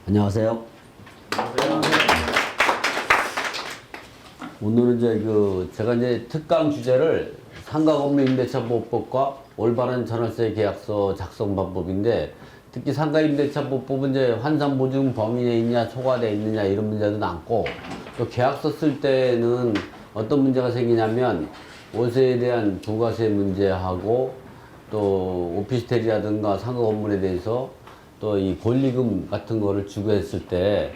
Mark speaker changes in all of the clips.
Speaker 1: 안녕하세요. 오늘은 제가 이제 특강 주제를 상가건물임대차보호법과 올바른 전월세 계약서 작성 방법인데, 특히 상가임대차보호법은 이제 환산보증 범위 내에 있냐, 초과되어 있느냐 이런 문제도 남고, 또 계약서 쓸 때는 어떤 문제가 생기냐면 월세에 대한 부가세 문제하고, 또 오피스텔이라든가 상가건물에 대해서 또 이 권리금 같은 거를 주고 했을 때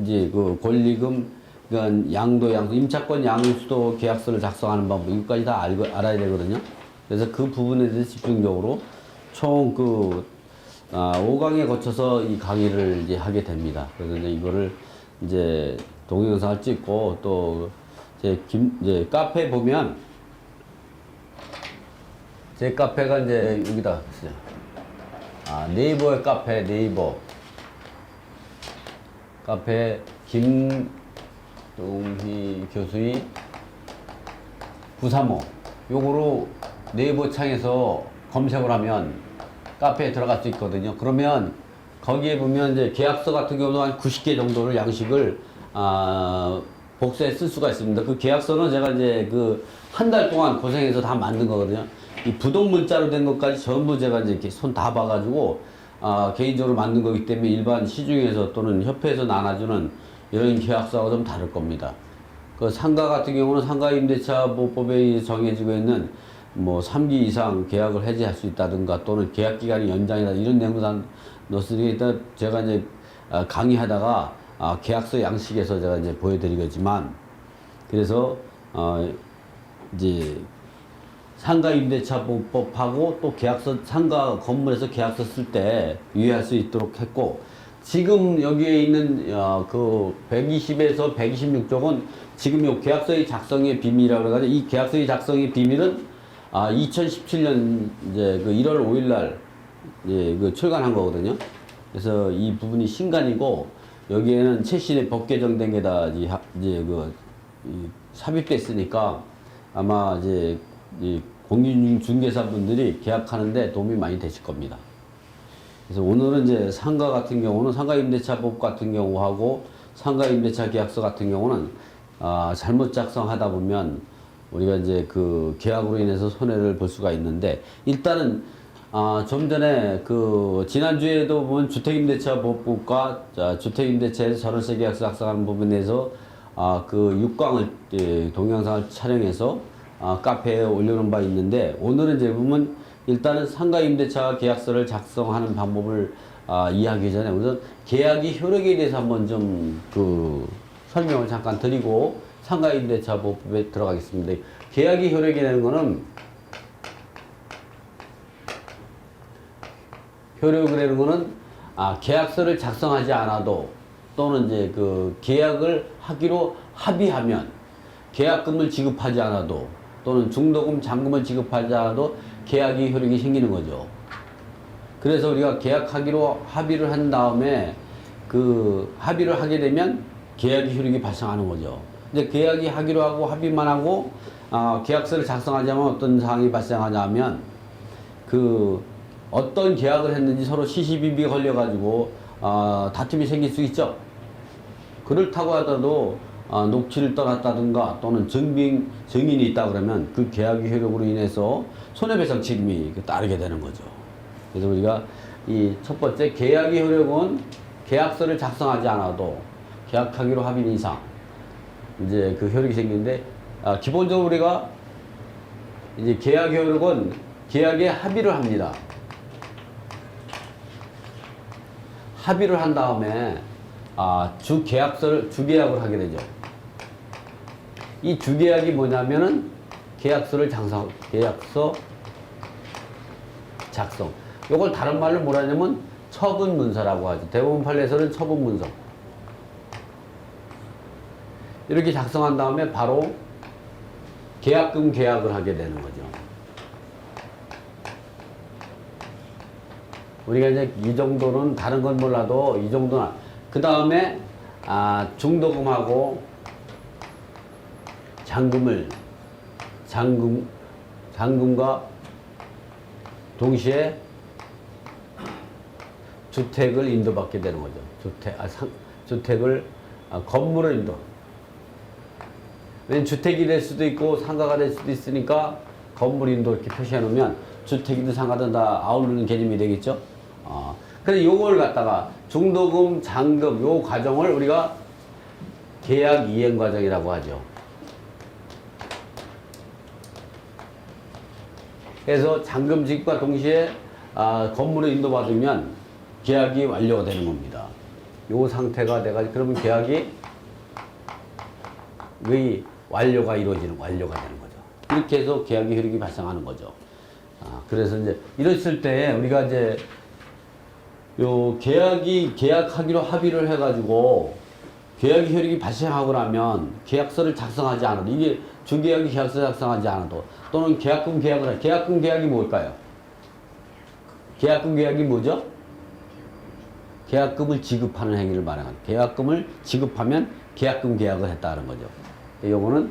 Speaker 1: 이제 그 권리금, 그러니까 양도, 임차권 양수도 계약서를 작성하는 방법, 이것까지 다 알아야 되거든요. 그래서 그 부분에 대해서 집중적으로 총 5강에 거쳐서 이 강의를 이제 하게 됩니다. 그래서 이제 이거를 이제 동영상을 찍고, 또 이제 카페 보면, 제 카페가 이제 여기다 있어요. 네이버의 카페, 네이버 카페 김동희 교수의 935, 요거로 네이버 창에서 검색을 하면 카페에 들어갈 수 있거든요. 그러면 거기에 보면 이제 계약서 같은 경우는 한 90개 정도를 양식을 복사해 쓸 수가 있습니다. 그 계약서는 제가 이제 한 달 동안 고생해서 다 만든 거거든요. 이 부동문자로 된 것까지 전부 제가 이제 이렇게 손 다 봐가지고 개인적으로 만든 거기 때문에 일반 시중에서 또는 협회에서 나눠주는 이런 계약서하고 좀 다를 겁니다. 그 상가 같은 경우는 상가임대차보호법에 정해지고 있는 뭐 3기 이상 계약을 해지할 수 있다든가, 또는 계약 기간이 연장이다, 이런 내용도 다 넣었으니까, 일단 제가 이제 강의하다가 계약서 양식에서 제가 이제 보여드리겠지만, 그래서 이제 상가임대차보호법하고 또 계약서, 상가 건물에서 계약서 쓸 때 유의할 수 있도록 했고, 지금 여기에 있는 그 120에서 126쪽은 지금 요 계약서의 작성의 비밀이라고 해가지고, 이 계약서의 작성의 비밀은 2017년 이제 1월 5일 날 출간한 거거든요. 그래서 이 부분이 신간이고, 여기에는 최신의 법 개정된 게 다 삽입됐으니까 아마 이제 이 공인중개사분들이 계약하는데 도움이 많이 되실 겁니다. 그래서 오늘은 이제 상가 같은 경우는, 상가임대차법 같은 경우하고 상가임대차 계약서 같은 경우는 잘못 작성하다 보면 우리가 이제 그 계약으로 인해서 손해를 볼 수가 있는데, 일단은 좀 전에 지난주에도 보면 주택임대차보호법과 주택임대차에서 전월세 계약서 작성하는 부분에서 6강을 동영상을 촬영해서 카페에 올려놓은 바 있는데, 오늘은 이제 보면 일단은 상가임대차 계약서를 작성하는 방법을 이해하기 전에 우선 계약이 효력에 대해서 한번 좀 설명을 잠깐 드리고 상가임대차보호법에 들어가겠습니다. 계약이 효력이라는 거는, 효력이라는 거는 계약서를 작성하지 않아도, 또는 이제 계약을 하기로 합의하면, 계약금을 지급하지 않아도, 또는 중도금, 잔금을 지급하지 않아도 계약이 효력이 생기는 거죠. 그래서 우리가 계약하기로 합의를 한 다음에 합의를 하게 되면 계약이 효력이 발생하는 거죠. 이제 계약이 하기로 하고 합의만 하고 계약서를 작성하자면 어떤 사항이 발생하냐면, 어떤 계약을 했는지 서로 시시비비 걸려가지고 다툼이 생길 수 있죠. 그렇다고 하더라도 녹취를 떠났다든가, 또는 증인이 있다 그러면 그 계약의 효력으로 인해서 손해배상 책임이 따르게 되는 거죠. 그래서 우리가 이 첫 번째, 계약의 효력은 계약서를 작성하지 않아도 계약하기로 합의 이상 이제 효력이 생기는데, 기본적으로 우리가 이제 계약 효력은 계약에 합의를 합니다. 합의를 한 다음에 주계약을 하게 되죠. 이 주계약이 뭐냐면은 계약서 작성. 요걸 다른 말로 뭐라 하냐면 처분문서라고 하죠. 대부분 판례에서는 처분문서. 이렇게 작성한 다음에 바로 계약금 계약을 하게 되는 거죠. 우리가 이제 이 정도는, 다른 건 몰라도 이 정도는, 그 다음에 중도금하고 잔금과 동시에 주택을 인도받게 되는 거죠. 주택을 건물을 인도. 왜냐면 주택이 될 수도 있고 상가가 될 수도 있으니까 건물 인도 이렇게 표시해 놓으면 주택이든 상가든 다 아우르는 개념이 되겠죠. 그래서 요걸 갖다가 중도금, 잔금 요 과정을 우리가 계약 이행 과정이라고 하죠. 그래서 잔금 지급과 동시에 건물을 인도받으면 계약이 완료가 되는 겁니다. 요 상태가 돼가지고 그러면 계약이 완료가 되는 거죠. 이렇게 해서 계약의 효력이 발생하는 거죠. 그래서 이제 이랬을 때 우리가 이제 요 계약하기로 합의를 해가지고 계약의 효력이 발생하고 나면 계약서를 작성하지 않아도 이게 주계약이 계약서 작성하지 않아도 또는 계약금 계약이 뭘까요? 계약금 계약이 뭐죠? 계약금을 지급하는 행위를 말하는 계약금을 지급하면 계약금 계약을 했다는 거죠. 요거는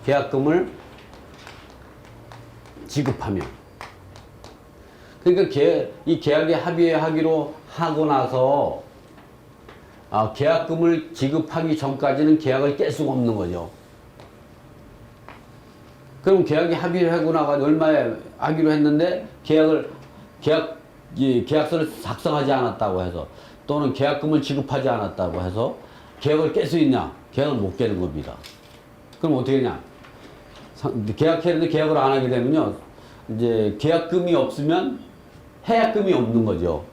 Speaker 1: 계약금을 지급하면 그러니까 이 계약에 합의하기로 하고 나서 계약금을 지급하기 전까지는 계약을 깰 수가 없는 거죠. 그럼 계약에 합의를 하고 나가지고 얼마에 하기로 했는데 계약서를 작성하지 않았다고 해서 또는 계약금을 지급하지 않았다고 해서 계약을 깰 수 있냐? 계약을 못 깨는 겁니다. 그럼 어떻게 되냐? 계약했는데 계약을 안 하게 되면요. 이제 계약금이 없으면 해약금이 없는 거죠.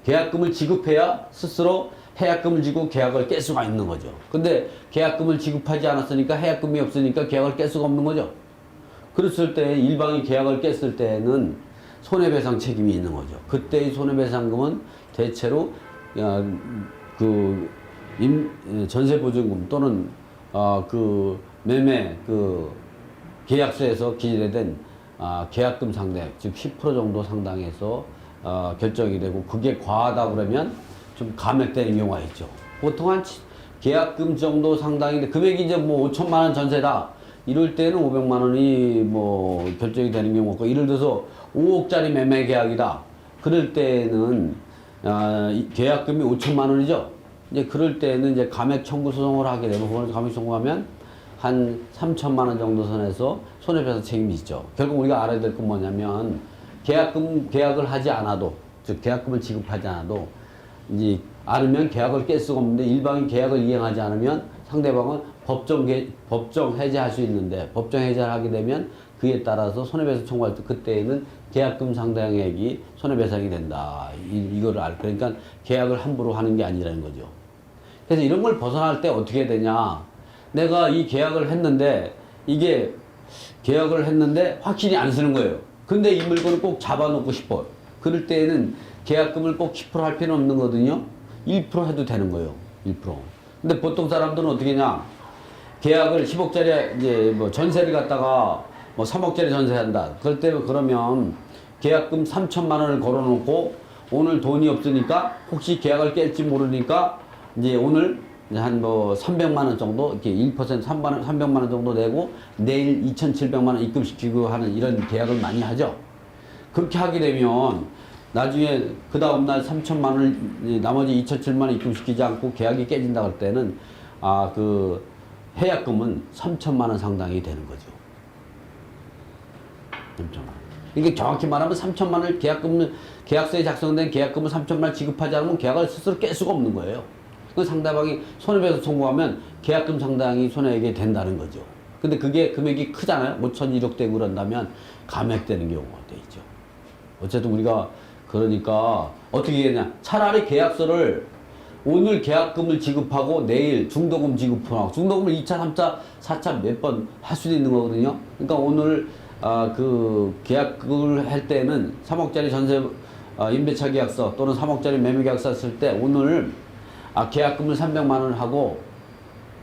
Speaker 1: 계약금을 지급해야 스스로 해약금을 지고 계약을 깰 수가 있는 거죠. 근데 계약금을 지급하지 않았으니까 해약금이 없으니까 계약을 깰 수가 없는 거죠. 그랬을 때 일방이 계약을 깼을 때는 손해배상 책임이 있는 거죠. 그때의 손해배상금은 대체로 전세보증금 또는 매매 계약서에서 기재된 계약금 상당, 즉 10% 정도 상당해서 결정이 되고 그게 과하다 그러면 좀 감액되는 경우가 있죠. 보통 한 계약금 정도 상당인데 금액이 이제 뭐 5천만 원 전세다. 이럴 때는 500만 원이 뭐 결정이 되는 경우가 있고 예를 들어서 5억짜리 매매 계약이다. 그럴 때는 계약금이 5천만 원이죠. 이제 그럴 때는 이제 감액 청구 소송을 하게 되면 그걸 감액 청구하면 한 3천만 원 정도 선에서 손해배상 책임이 있죠. 결국 우리가 알아야 될 건 뭐냐면 계약을 하지 않아도 즉 계약금을 지급하지 않아도 이제 않으면 계약을 깰 수가 없는데 일방이 계약을 이행하지 않으면 상대방은 법정 해제할 수 있는데 법정 해제를 하게 되면 그에 따라서 손해배상 청구할 때 그때에는 계약금 상당액이 손해배상이 된다. 이거를 그러니까 계약을 함부로 하는 게 아니라는 거죠. 그래서 이런 걸 벗어날 때 어떻게 되냐? 내가 이 계약을 했는데 확실히 안 쓰는 거예요. 근데 이 물건을 꼭 잡아놓고 싶어. 그럴 때에는 계약금을 꼭 10%할 필요는 없는 거거든요. 1% 해도 되는 거예요. 1%. 근데 보통 사람들은 어떻게 하냐? 계약을 10억짜리 이제 뭐 전세를 갖다가 뭐 3억짜리 전세한다. 그러면 계약금 3천만 원을 걸어놓고 오늘 돈이 없으니까 혹시 계약을 깰지 모르니까 이제 오늘 한 뭐 300만 원 정도 이렇게 1% 300만 원 정도 내고 내일 2,700만 원 입금시키고 하는 이런 계약을 많이 하죠. 그렇게 하게 되면 나중에 그 다음날 3천만 원 나머지 2,700만 원 입금시키지 않고 계약이 깨진다 그럴 때는 그 해약금은 3천만 원 상당이 되는 거죠. 3천만 원. 이게 정확히 말하면 3천만 원을 계약서에 작성된 계약금을 3천만 원 지급하지 않으면 계약을 스스로 깰 수가 없는 거예요. 그 상대방이 손해배상 청구하면 계약금 상당히 손해액이 된다는 거죠. 근데 그게 금액이 크잖아요. 5천 1억 되고 그런다면 감액되는 경우가 돼 있죠. 어쨌든 우리가 그러니까 어떻게 되냐. 차라리 계약서를 오늘 계약금을 지급하고 내일 중도금 지급하고 중도금을 2차, 3차, 4차 몇 번 할 수도 있는 거거든요. 그러니까 오늘 그 계약을 할 때는 3억짜리 전세 임대차 계약서 또는 3억짜리 매매 계약서 쓸 때 오늘 계약금을 300만 원 하고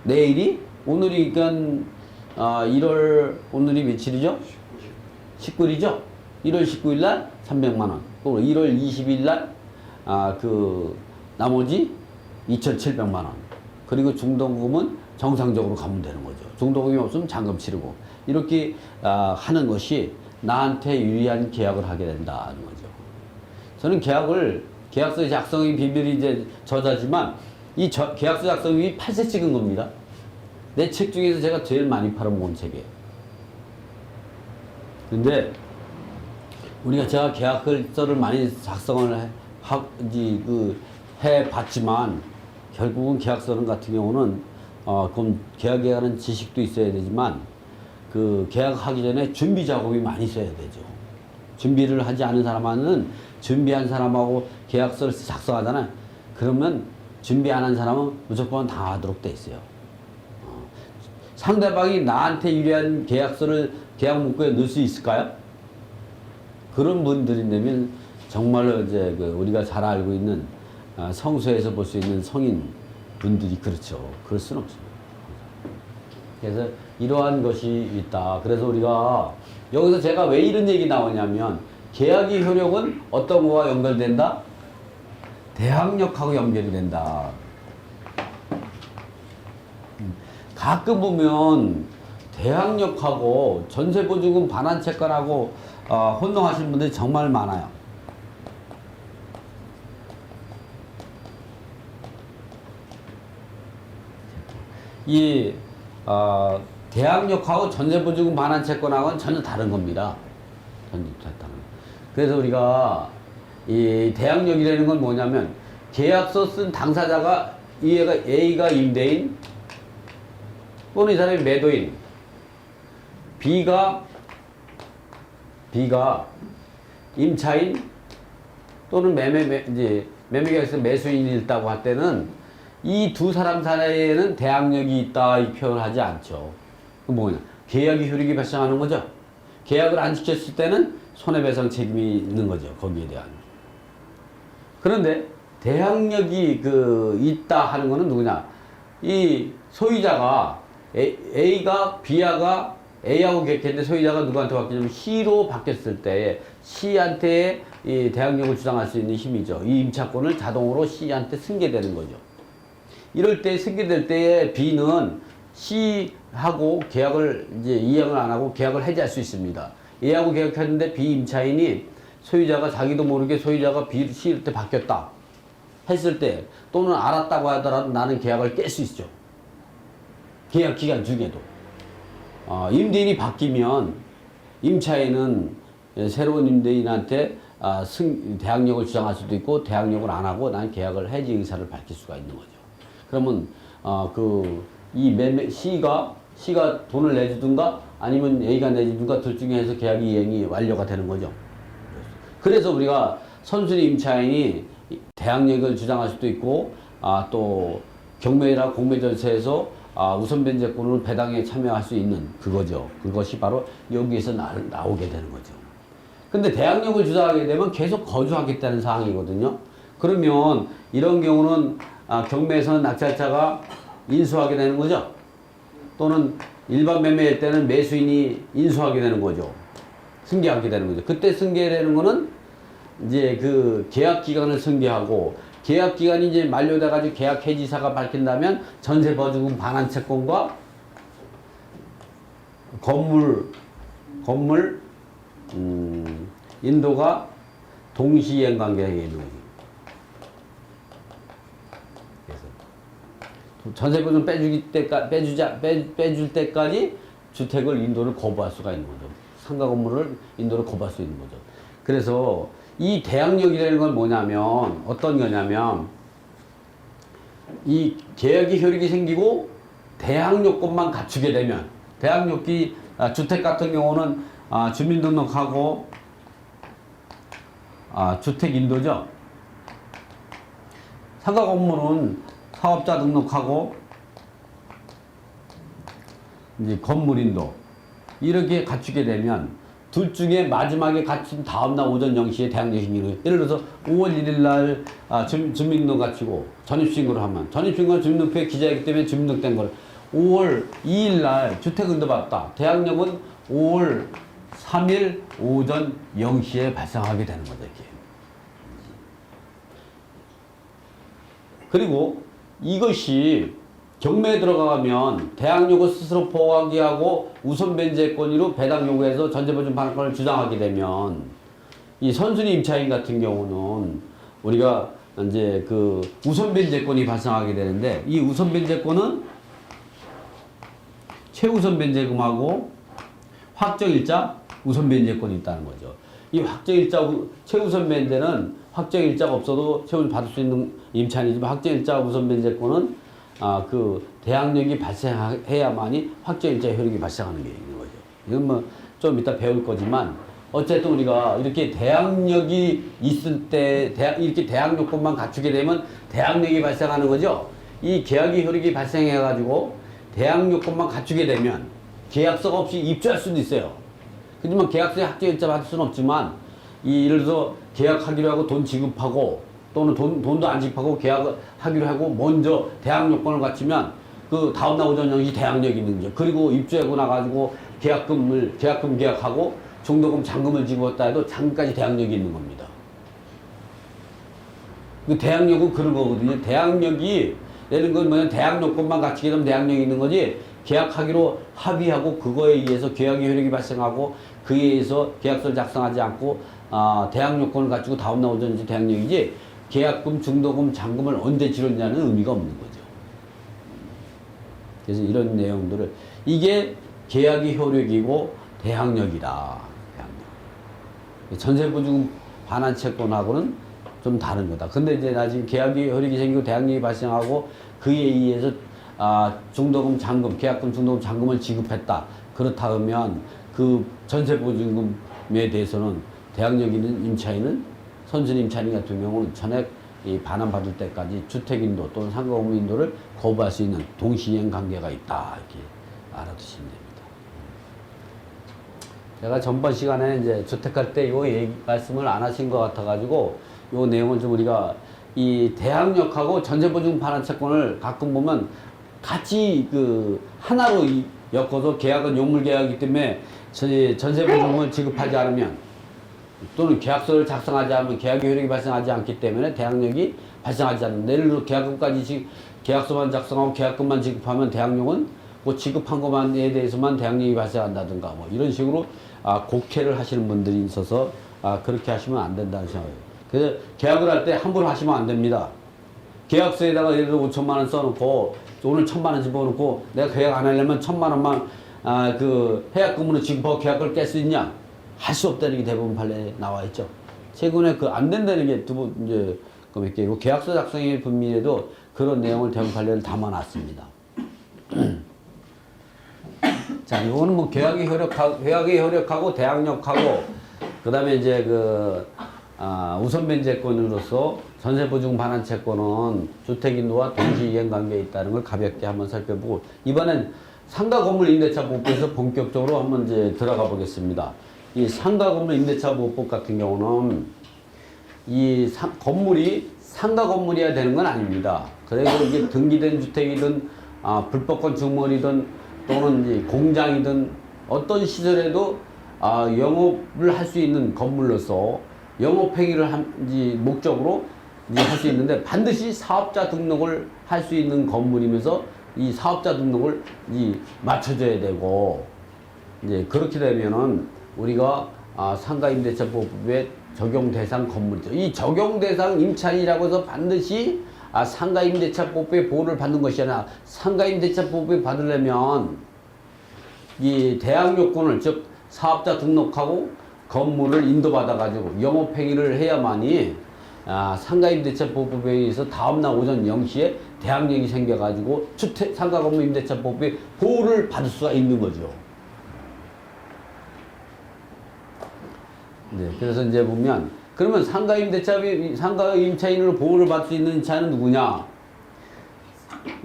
Speaker 1: 내일이 오늘이 그러니까 오늘이 며칠이죠? 19일이죠? 1월 19일 날 300만 원. 또 1월 20일 날 나머지 2,700만 원. 그리고 중도금은 정상적으로 가면 되는 거죠. 중도금이 없으면 잔금 치르고 이렇게 하는 것이 나한테 유리한 계약을 하게 된다는 거죠. 저는 계약을 계약서 작성의 비밀이 이제 저자지만 이 계약서 작성이 8세 찍은 겁니다. 내 책 중에서 제가 제일 많이 팔아먹은 책이에요. 근데 제가 계약서를 많이 작성을 해봤지만 결국은 계약서 같은 경우는 그럼 계약에 관한 지식도 있어야 되지만 그 계약하기 전에 준비 작업이 많이 있어야 되죠. 준비를 하지 않은 사람은 준비한 사람하고 계약서를 작성하잖아요. 그러면 준비 안 한 사람은 무조건 당하도록 돼 있어요. 상대방이 나한테 유리한 계약서를 계약 문구에 넣을 수 있을까요? 그런 분들이라면 정말로 이제 우리가 잘 알고 있는 성서에서 볼 수 있는 성인 분들이 그렇죠. 그럴 수는 없습니다. 그래서 이러한 것이 있다. 그래서 우리가 여기서 제가 왜 이런 얘기 나오냐면 계약의 효력은 어떤 거와 연결된다? 대항력하고 연결이 된다. 가끔 보면 대항력하고 전세보증금 반환채권하고 혼동하시는 분들이 정말 많아요. 이 대항력하고 전세보증금 반환채권하고는 전혀 다른 겁니다. 그래서 우리가 이 대항력이라는 건 뭐냐면 계약서 쓴 당사자가 A가 임대인 또는 이 사람이 매도인, B가 임차인 또는 매매계약서 매수인이 있다고 할 때는 이 두 사람 사이에는 대항력이 있다 이 표현을 하지 않죠. 그 뭐냐? 계약이 효력이 발생하는 거죠. 계약을 안 지켰을 때는 손해배상 책임이 있는 거죠. 거기에 대한. 그런데 대항력이 있다 하는 거는 누구냐? 이 소유자가 A가 A하고 계약했는데 소유자가 누구한테 바뀌냐면 C로 바뀌었을 때 C한테 이 대항력을 주장할 수 있는 힘이죠. 이 임차권을 자동으로 C한테 승계되는 거죠. 이럴 때 승계될 때에 B는 C하고 계약을 이행을 안 하고 계약을 해지할 수 있습니다. A하고 계약했는데 B 임차인이 소유자가 자기도 모르게 소유자가 C한테 바뀌었다 했을 때 또는 알았다고 하더라도 나는 계약을 깰 수 있죠. 계약 기간 중에도. 임대인이 바뀌면 임차인은 새로운 임대인한테 대항력을 주장할 수도 있고 대항력을 안 하고 난 계약을 해지 의사를 밝힐 수가 있는 거죠. 그러면 C가 돈을 내주든가 아니면 A가 내주든가 둘 중에 해서 계약이 이행이 완료가 되는 거죠. 그래서 우리가 선순위 임차인이 대항력을 주장할 수도 있고 또 경매나 공매절차에서 우선 변제권을 배당에 참여할 수 있는 그거죠. 그것이 바로 여기에서 나오게 되는 거죠. 근데 대항력을 주장하게 되면 계속 거주하겠다는 사항이거든요. 그러면 이런 경우는 경매에서는 낙찰자가 인수하게 되는 거죠. 또는 일반 매매일 때는 매수인이 인수하게 되는 거죠. 승계하게 되는 거죠. 그때 승계되는 거는 이제 계약 기간을 승계하고 계약 기간이 이제 만료돼 가지고 계약 해지사가 밝힌다면 전세 보증금 반환 채권과 건물 인도가 동시이행 관계에 있는 거죠. 그래서 전세 보증금 빼줄 때까지 주택을 인도를 거부할 수가 있는 거죠. 상가 건물을 인도를 거부할 수 있는 거죠. 그래서 이 대항력이라는 건 뭐냐면 어떤 거냐면 이 계약의 효력이 생기고 대항력권만 갖추게 되면 대항력이 주택 같은 경우는 주민등록하고 주택 인도죠. 상가 건물은 사업자 등록하고 이제 건물 인도 이렇게 갖추게 되면 둘 중에 마지막에 갖춘 다음날 오전 0시에 대항력이 생기는 거예요. 예를 들어서 5월 1일 날 주민등록 갖추고 전입신고를 하면 전입신고는 주민등록표에 기재하기 때문에 주민등록된 거를 5월 2일 날 주택응도 받았다. 대항력은 5월 3일 오전 0시에 발생하게 되는 거죠. 이게. 그리고 이것이 경매에 들어가면 대항력을 스스로 포기하고 우선 변제권으로 배당 요구해서 전세보증 반환권을 주장하게 되면 이 선순위 임차인 같은 경우는 우리가 이제 그 우선 변제권이 발생하게 되는데, 이 우선 변제권은 최우선 변제금하고 확정일자 우선 변제권이 있다는 거죠. 이 확정일자 최우선 변제는 확정일자가 없어도 최우선 받을 수 있는 임차인이지만, 확정일자 우선 변제권은 그 대항력이 발생해야만이 확정일자 효력이 발생하는 게 있는 거죠. 이건 뭐 좀 이따 배울 거지만, 어쨌든 우리가 이렇게 대항력이 있을 때, 이렇게 대항 요건만 갖추게 되면 대항력이 발생하는 거죠. 이 계약의 효력이 발생해가지고 대항 요건만 갖추게 되면 계약서가 없이 입주할 수도 있어요. 하지만 계약서에 확정일자 받을 수는 없지만, 예를 들어서 계약하기로 하고 돈 지급하고, 또는 돈도 안 지급하고 계약하기로 하고 먼저 대항 요건을 갖추면 그 다음날 오전 0시 대항력이 있는 거죠. 그리고 입주하고 나가지고 계약금 계약하고 중도금 잔금을 지급했다 해도 잔금까지 대항력이 있는 겁니다. 그 대항력은 그런 거거든요. 대항력이 내는 건 뭐냐면 대항 요건만 갖추게 되면 대항력이 있는 거지, 계약하기로 합의하고 그거에 의해서 계약의 효력이 발생하고 그에 의해서 계약서를 작성하지 않고 대항 요건을 갖추고 다음날 오전 0시 대항력이지, 계약금, 중도금, 잔금을 언제 치렀냐는 의미가 없는 거죠. 그래서 이런 내용들을, 이게 계약의 효력이고 대항력이다. 대항력. 전세보증금 반환 채권하고는 좀 다른 거다. 근데 이제 나중에 계약의 효력이 생기고 대항력이 발생하고 그에 의해서 중도금, 잔금, 계약금, 중도금, 잔금을 지급했다. 그렇다 하면 그 전세보증금에 대해서는 대항력 있는 임차인은, 선순 임차인 같은 경우는 전액 반환받을 때까지 주택인도 또는 상가건물인도를 거부할 수 있는 동시행 관계가 있다. 이렇게 알아두시면 됩니다. 제가 전번 시간에 이제 주택할 때 요 말씀을 안 하신 것 같아가지고 요 내용을 좀 우리가, 이 대항력하고 전세보증 반환 채권을 가끔 보면 같이 그 하나로 엮어서, 계약은 용물 계약이기 때문에 전세보증금을 지급하지 않으면 또는 계약서를 작성하지 않으면 계약의 효력이 발생하지 않기 때문에 대항력이 발생하지 않는다. 예를 들어 계약금까지 계약서만 작성하고 계약금만 지급하면 대항력은 그 지급한 것만에 대해서만 대항력이 발생한다든가 뭐 이런 식으로 곡해를 하시는 분들이 있어서 그렇게 하시면 안 된다는 생각이에요. 그래서 계약을 할 때 함부로 하시면 안 됩니다. 계약서에다가 예를 들어 5천만 원 써놓고 오늘 1,000만 원 집어넣고 내가 계약 안 하려면 1,000만 원만 그 해약금으로 지급하고 계약을 깰 수 있냐? 할 수 없다는 게 대부분 판례에 나와 있죠. 최근에 그 안 된다는 게 두 번 이제 그 몇 개고, 계약서 작성의 분미에도 그런 내용을 대부분 판례를 담아놨습니다. 자, 이거는 뭐 계약의 효력하고 대항력하고 그다음에 이제 그 우선 변제권으로서 전세보증 반환 채권은 주택인도와 동시이행 관계에 있다는 걸 가볍게 한번 살펴보고, 이번엔 상가건물 임대차 보호법에서 본격적으로 한번 이제 들어가 보겠습니다. 이 상가건물 임대차 보호법 같은 경우는 이 건물이 상가 건물이어야 되는 건 아닙니다. 그래서 이게 등기된 주택이든 불법권 주물이든 또는 이제 공장이든 어떤 시설에도 영업을 할 수 있는 건물로서 영업행위를 목적으로 할 수 있는데, 반드시 사업자 등록을 할 수 있는 건물이면서 이 사업자 등록을 맞춰줘야 되고, 이제 그렇게 되면은 우리가 상가임대차보호법의 적용 대상 건물이죠. 이 적용 대상 임차인이라고 해서 반드시 상가임대차보호법의 보호를 받는 것이 아니라, 상가임대차보호법을 받으려면 이 대항 요건을, 즉 사업자 등록하고 건물을 인도받아가지고 영업행위를 해야만이 상가임대차보호법에 의해서 다음날 오전 0시에 대항력이 생겨가지고 상가건물 임대차보호법의 보호를 받을 수가 있는 거죠. 네, 그래서 이제 보면, 그러면 상가임차인으로 보호를 받을 수 있는 임차인은 누구냐?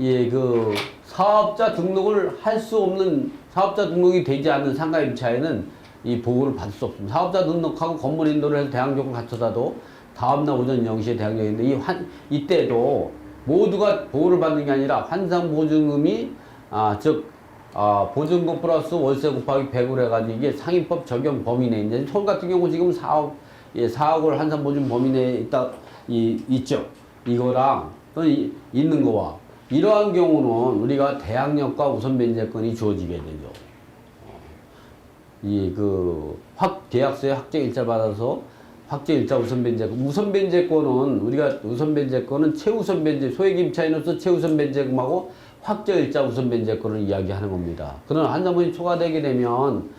Speaker 1: 예, 그 사업자 등록을 할 수 없는, 사업자 등록이 되지 않는 상가임차인은 이 보호를 받을 수 없습니다. 사업자 등록하고 건물 인도를 해서 대항력을 갖춰서도 다음날 오전 0시에 대항력인데, 이때도 모두가 보호를 받는 게 아니라 환상보증금이 보증금 플러스 월세 곱하기 100으로 해가지고 이게 상인법 적용 범위 내에 있는데, 서울 같은 경우 지금 4억을 환산보증 범위 내에 있죠. 이거랑 또 있는 거와, 이러한 경우는 우리가 대항력과 우선 변제권이 주어지게 되죠. 계약서에 확정일자 받아서 확정 일자 우선 변제금. 우선 변제권은 우리가 우선 변제권은 최우선 변제 소액 임차인으로서 최우선 변제금하고 확정 일자 우선 변제권을 이야기하는 겁니다. 그러나 환산분이 초과되게 되면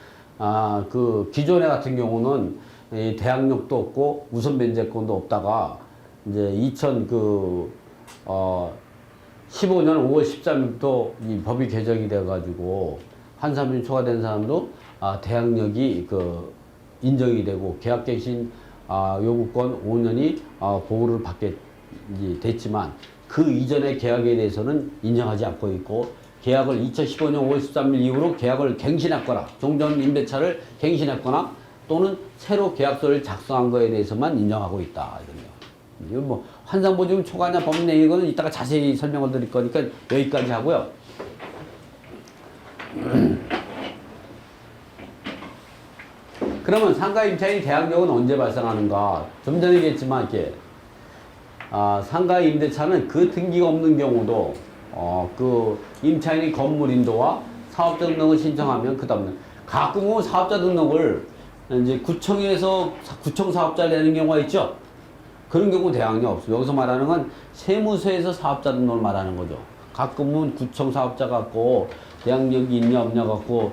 Speaker 1: 그 기존에 같은 경우는 이 대항력도 없고 우선 변제권도 없다가 이제 15년 5월 13일부터 이 법이 개정이 돼 가지고 환산분이 초과된 사람도 대항력이 인정이 되고 계약갱신 요구권 5년이 보호를 받게 됐지만 그 이전의 계약에 대해서는 인정하지 않고 있고 계약을 2015년 5월 13일 이후로 계약을 갱신했거나 종전 임대차를 갱신했거나 또는 새로 계약서를 작성한 거에 대해서만 인정하고 있다. 이거 뭐 환산보증금 초과냐 법률 내용은 이따가 자세히 설명을 드릴 거니까 여기까지 하고요. 그러면 상가 임차인 대항력은 언제 발생하는가? 좀 전에 얘기했지만 이렇게 상가 임대차는 그 등기가 없는 경우도 그 임차인이 건물 인도와 사업자 등록을 신청하면 그 다음에 가끔은 사업자 등록을 이제 구청에서 구청 사업자를 내는 경우가 있죠. 그런 경우 대항력 없어요. 여기서 말하는 건 세무서에서 사업자 등록을 말하는 거죠. 가끔은 구청 사업자 갖고 대항력이 있냐 없냐 갖고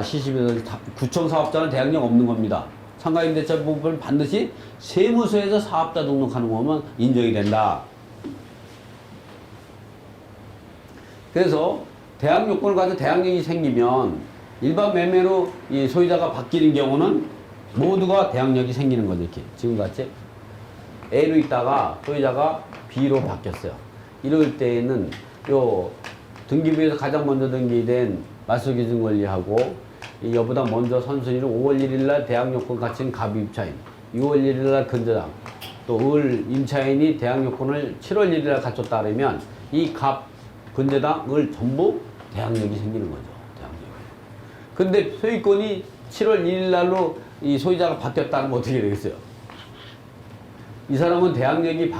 Speaker 1: 시심에서 구청 사업자는 대항력 없는 겁니다. 상가임대차 부분은 반드시 세무서에서 사업자 등록하는 거면 인정이 된다. 그래서 대항 요건을 가지고 대항력이 생기면 일반 매매로 이 소유자가 바뀌는 경우는 모두가 대항력이 생기는 거죠. 이렇게 지금같이 A로 있다가 소유자가 B로 바뀌었어요. 이럴 때에는 요 등기부에서 가장 먼저 등기된 말소기준 권리하고 여보다 먼저 선순위로 5월 1일 날 대항요건 갖춘 갑 임차인, 6월 1일 날 근저당, 또 을 임차인이 대항요건을 7월 1일 날 갖췄다 그러면 이 갑, 근저당을 전부 대항력이 생기는 거죠. 대항력. 근데 소유권이 7월 1일 날로 이 소유자가 바뀌었다면 어떻게 되겠어요? 이 사람은 대항력이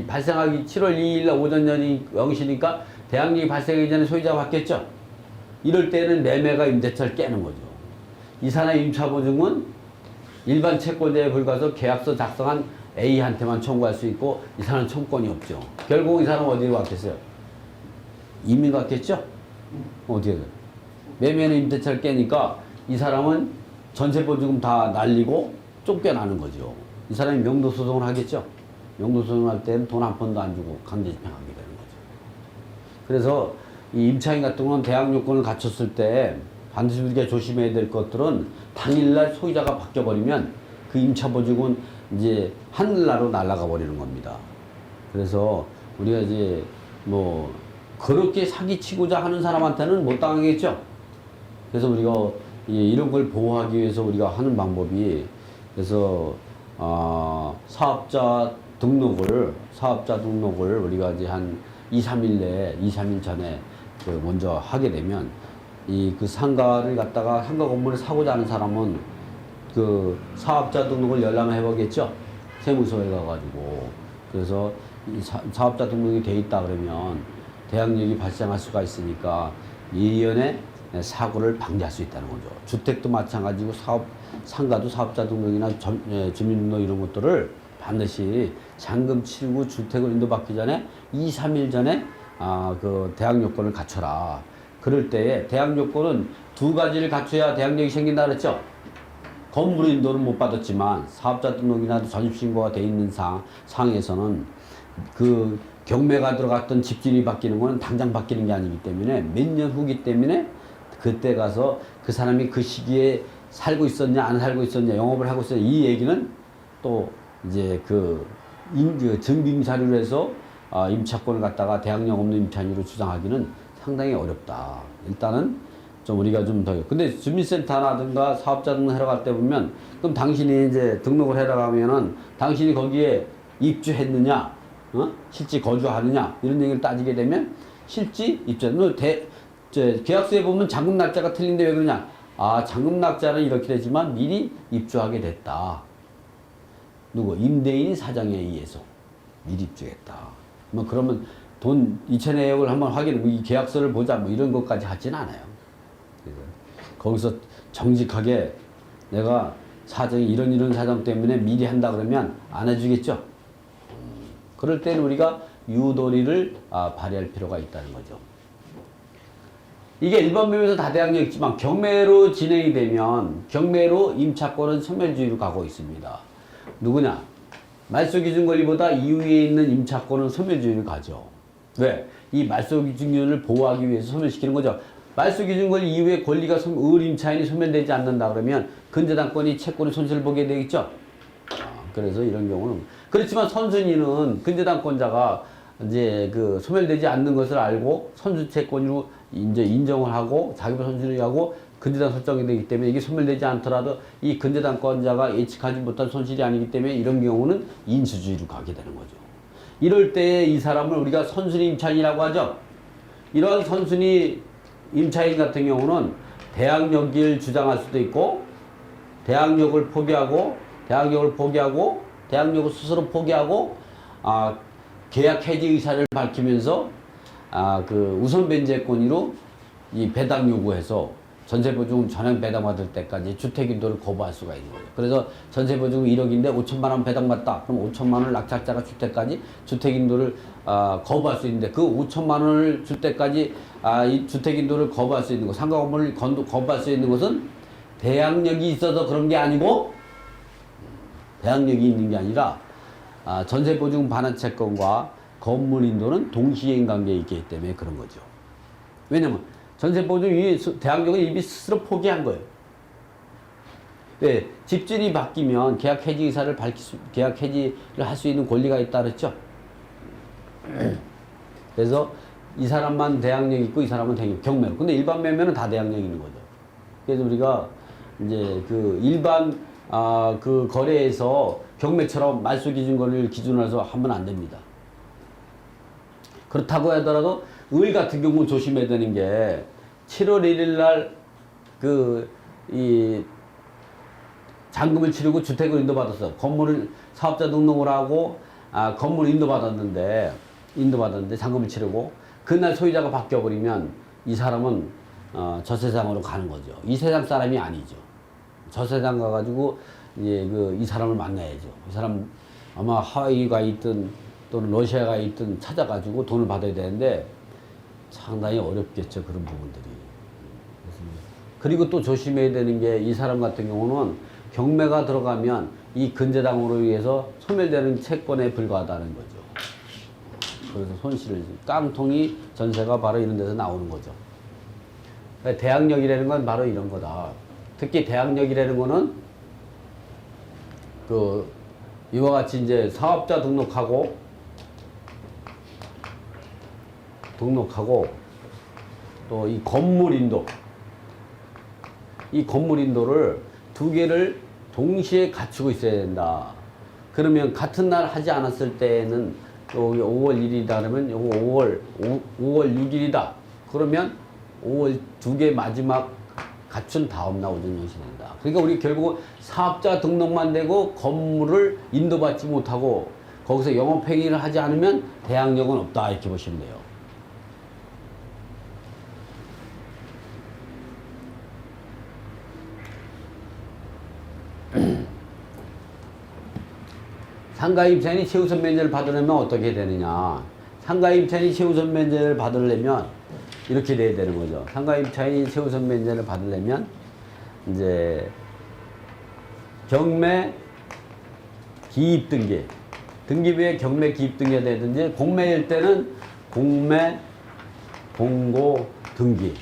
Speaker 1: 발생하기 7월 2일 날 오전 0시니까 대항력이 발생하기 전에 소유자가 바뀌었죠? 이럴 때는 매매가 임대차를 깨는 거죠. 이 사람의 임차보증은 일반 채권자에 불과해서 계약서 작성한 A한테만 청구할 수 있고 이 사람은 청구권이 없죠. 결국 이 사람은 어디로 갔겠어요? 이민 갔겠죠? 어떻게 돼요? 매매는 임대차를 깨니까 이 사람은 전세보증금 다 날리고 쫓겨나는 거죠. 이 사람이 명도소송을 하겠죠? 명도소송을 할 때는 돈 한 푼도 안 주고 강제집행하게 되는 거죠. 그래서 이 임차인 같은 경우는 대항 요건을 갖췄을 때 반드시 우리가 조심해야 될 것들은 당일날 소유자가 바뀌어버리면 그 임차보증은 이제 하늘나라로 날아가 버리는 겁니다. 그래서 우리가 이제 뭐 그렇게 사기치고자 하는 사람한테는 못 당하겠죠. 그래서 우리가 이런 걸 보호하기 위해서 우리가 하는 방법이 그래서 사업자 등록을 우리가 이제 한 2, 3일 전에 먼저 하게 되면 그 상가를 갖다가 상가 건물을 사고자 하는 사람은 그 사업자 등록을 열람을 해보겠죠. 세무서에 가가지고. 그래서 사업자 등록이 돼 있다 그러면 대항력이 발생할 수가 있으니까 예연에 사고를 방지할 수 있다는 거죠. 주택도 마찬가지고 상가도 사업자 등록이나 주민등록 이런 것들을 반드시 잔금 치르고 주택을 인도받기 전에 2, 3일 전에 그 대항 요건을 갖춰라. 그럴 때에 대항 요건은 두 가지를 갖춰야 대항력이 생긴다 그랬죠. 건물 인도는 못 받았지만 사업자 등록이나 전입신고가 돼 있는 상에서는 그 경매가 들어갔던 집주인이 바뀌는 거는 당장 바뀌는 게 아니기 때문에 몇 년 후기 때문에 그때 가서 그 사람이 그 시기에 살고 있었냐 안 살고 있었냐 영업을 하고 있었냐 이 얘기는 또 이제 그 증빙 자료로 해서 임차권을 갖다가 대항력 없는 임차인으로 주장하기는 상당히 어렵다. 일단은 좀 우리가 좀 더. 근데 주민센터라든가 사업자 등록하러 갈 때 보면 그럼 당신이 이제 등록을 해라 가면은 당신이 거기에 입주했느냐, 실제 거주하느냐 이런 얘기를 따지게 되면 실제 입주. 계약서에 보면 잔금 날짜가 틀린데 왜 그러냐? 잔금 날짜는 이렇게 되지만 미리 입주하게 됐다. 누구? 임대인이 사정에 의해서 미리 입주했다. 뭐 그러면 돈 2천 내역을 한번 확인, 이 계약서를 보자, 뭐 이런 것까지 하진 않아요. 그래서 거기서 정직하게 내가 사정이 이런 사정 때문에 미리 한다 그러면 안 해주겠죠. 그럴 때는 우리가 유도리를 발휘할 필요가 있다는 거죠. 이게 일반 매매에서 다대항력 있지만 경매로 진행이 되면 경매로 임차권은 소멸주의로 가고 있습니다. 누구냐? 말소기준 권리보다 이후에 있는 임차권은 소멸주의로 가죠. 왜? 이 말소기준권을 보호하기 위해서 소멸시키는 거죠. 말소기준 권리 이후에 권리가 을임차인이 소멸되지 않는다 그러면 근저당권이 채권의 손실을 보게 되겠죠. 그래서 이런 경우는 그렇지만 선순위는 근저당권자가 이제 그 소멸되지 않는 것을 알고 선수채권으로 이제 인정을 하고 자기가 손실을 하고 근저당 설정이 되기 때문에 이게 소멸되지 않더라도 이 근저당권자가 예측하지 못한 손실이 아니기 때문에 이런 경우는 인수주의로 가게 되는 거죠. 이럴 때 이 사람을 우리가 선순위 임차인이라고 하죠. 이러한 선순위 임차인 같은 경우는 대항력을 주장할 수도 있고 대항력을 포기하고 대항력을 스스로 포기하고 계약 해지 의사를 밝히면서 그 우선 변제권으로 이 배당 요구해서 전세보증금 전액 배당받을 때까지 주택인도를 거부할 수가 있는 거예요. 그래서 전세보증금 1억인데 5천만 원 배당받다. 그럼 5천만 원을 낙찰자가 줄 때까지 주택인도를 거부할 수 있는데 그 5천만 원을 줄 때까지 이 주택인도를 거부할 수 있는 것, 상가 건물을 거부할 수 있는 것은 대항력이 있어서 그런 게 아니고 대항력이 있는 게 아니라 전세보증금 반환 채권과 건물인도는 동시행 관계에 있기 때문에 그런 거죠. 왜냐면 전세보증이 대항력은 이미 스스로 포기한 거예요. 왜? 집주인이 바뀌면 계약 해지 의사를 계약 해지를 할 수 있는 권리가 있다 그랬죠. 그래서 이 사람만 대항력이 있고 이 사람은 경매로. 근데 일반 매매는 다 대항력이 있는 거죠. 그래서 우리가 이제 그 일반 그 거래에서 경매처럼 말소기준권을 기준으로 해서 하면 안 됩니다. 그렇다고 하더라도 을 같은 경우 조심해야 되는 게 7월 1일 날 이 잔금을 치르고 주택을 인도받았어. 건물을 사업자 등록을 하고 건물 인도받았는데 잔금을 치르고 그날 소유자가 바뀌어버리면 이 사람은 저 세상으로 가는 거죠. 이 세상 사람이 아니죠. 저 세상 가가지고 이 사람을 만나야죠. 이 사람 아마 하와이가 있든 또는 러시아가 있든 찾아가지고 돈을 받아야 되는데 상당히 어렵겠죠. 그런 부분들이. 그리고 또 조심해야 되는 게 이 사람 같은 경우는 경매가 들어가면 이 근저당으로 의해서 소멸되는 채권에 불과하다는 거죠. 그래서 손실을 깡통이 전세가 바로 이런 데서 나오는 거죠. 대항력이라는 건 바로 이런 거다. 특히 대항력이라는 거는 이와 같이 이제 사업자 등록하고 또 이 건물인도를 두 개를 동시에 갖추고 있어야 된다. 그러면 같은 날 하지 않았을 때는 여기 5월 1일이다 그러면 요거 5월 6일이다. 그러면 5월 두 개 마지막 갖춘 다음 날 오전 0시 된다. 그러니까 우리 결국 사업자 등록만 되고 건물을 인도받지 못하고 거기서 영업행위를 하지 않으면 대항력은 없다. 이렇게 보시면 돼요. 상가임차인이 최우선 면제를 받으려면 어떻게 되느냐. 상가임차인이 최우선 면제를 받으려면 이렇게 돼야 되는 거죠. 상가임차인이 최우선 면제를 받으려면 이제 경매 기입 등기, 등기부에 경매 기입 등기가 되든지 공매일 때는 공매 공고 등기.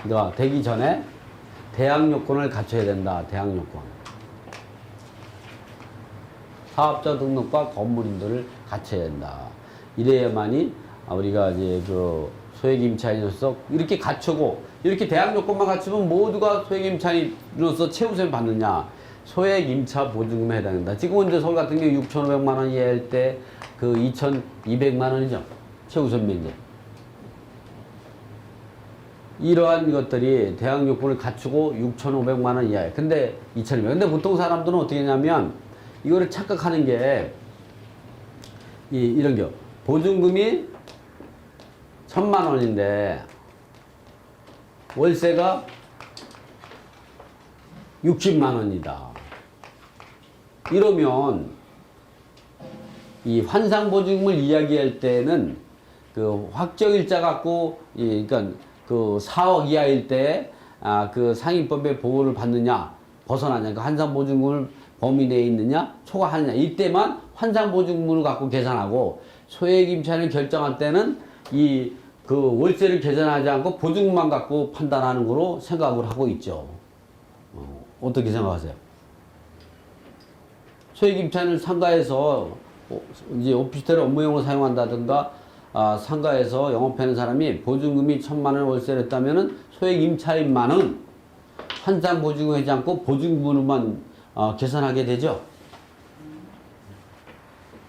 Speaker 1: 그러니까 되기 전에 대항 요건을 갖춰야 된다. 대항 요건. 사업자 등록과 건물인도를 갖춰야 된다. 이래야만이 우리가 이제 소액임차인으로서 이렇게 갖추고 이렇게 대항 요건만 갖추면 모두가 소액임차인으로서 최우선 받느냐. 소액임차 보증금에 해당된다. 지금은 이제 서울 같은 경우 6,500만 원 이하일 때 2,200만 원이죠. 최우선 면제. 이러한 것들이 대항 요건을 갖추고 6,500만 원 이하에. 근데 2,200. 근데 보통 사람들은 어떻게 하냐면 이거를 착각하는 게 이런 게 보증금이 1,000만 원인데 월세가 60만 원이다. 이러면 이 환상보증금을 이야기할 때는 그 확정일자 갖고 그러니까 그 4억 이하일 때 그 상임법의 보호를 받느냐 벗어나냐 그 환상보증금을 범위 내에 있느냐 초과하느냐 이때만 환상보증금을 갖고 계산하고 소액임차인을 결정할 때는 이 그 월세를 계산하지 않고 보증금만 갖고 판단하는 거로 생각을 하고 있죠. 어떻게 생각하세요? 소액임차인을 상가에서 이제 오피스텔 업무용으로 사용한다든가 상가에서 영업하는 사람이 보증금이 1,000만 원 월세를 했다면은 소액임차인만은 환상 보증금 하지 않고 보증금으로만 계산하게 되죠.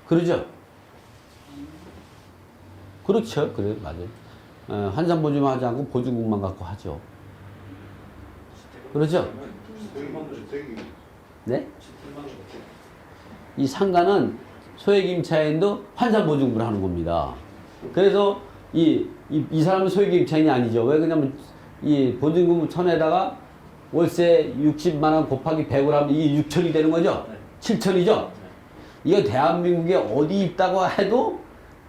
Speaker 1: 그러죠? 그렇죠. 그래 맞아요. 환상 보증금 하지 않고 보증금만 갖고 하죠. 그렇죠? 네? 이 상가는 소액임차인도 환상보증금을 하는 겁니다. 그래서 이 사람은 소액임차인이 아니죠. 왜 그러냐면 이 보증금 1,000에다가 월세 60만원 곱하기 100을 하면 이게 6천이 되는 거죠? 7천이죠? 이거 대한민국에 어디 있다고 해도